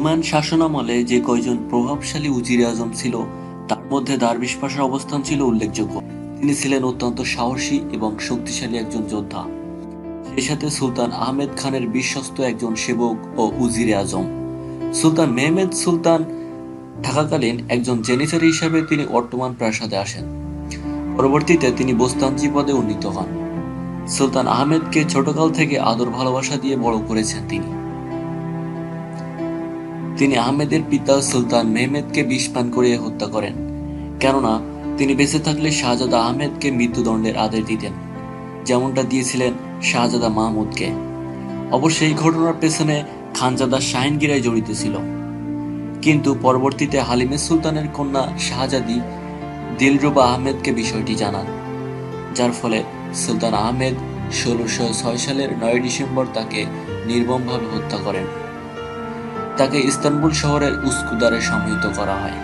Roman শাসনামলে যে কয়জন প্রভাবশালী উজিরে আজম ছিল তার মধ্যে দারবিশ পাশার অবস্থান ছিল উল্লেখযোগ্য। তিনি ছিলেন অত্যন্ত সাহসী এবং শক্তিশালী একজন যোদ্ধা। সেই সাথে সুলতান আহমেদ খানের বিশ্বস্ত একজন সেবক ও উজিরে আজম। সুলতান মেহমেদ সুলতান থাকাকালীন একজন জেনিসারি হিসেবে তিনি অটোমান প্রাসাদে আসেন। পরবর্তীতে তিনি বোস্তানজি পদে উন্নীত হন। সুলতান আহমেদকে ছোটকাল থেকে আদর ভালোবাসা দিয়ে বড় করেছেন তিনি আহমেদের পিতা সুলতান মেহমেদকে বিষ পান করিয়ে হত্যা করেন, কেননা তিনি বেঁচে থাকলে শাহজাদা আহমেদকে মৃত্যুদণ্ডের আদেশ দিতেন, যেমনটা দিয়েছিলেন শাহজাদা মাহমুদকে। অবশ্য এই ঘটনার পেছনে খানজাদা শাহিনগীরাই জড়িত ছিল। কিন্তু পরবর্তীতে হালিমে সুলতানের কন্যা শাহজাদি দিলরুবা আহমেদকে বিষয়টি জানান, যার ফলে সুলতান আহমেদ ১৬০৬ সালের ৯ ডিসেম্বর তাকে নির্মমভাবে হত্যা করেন। তাকে ইস্তানবুল শহরের উস্কুদারে সমাহিত করা হয়।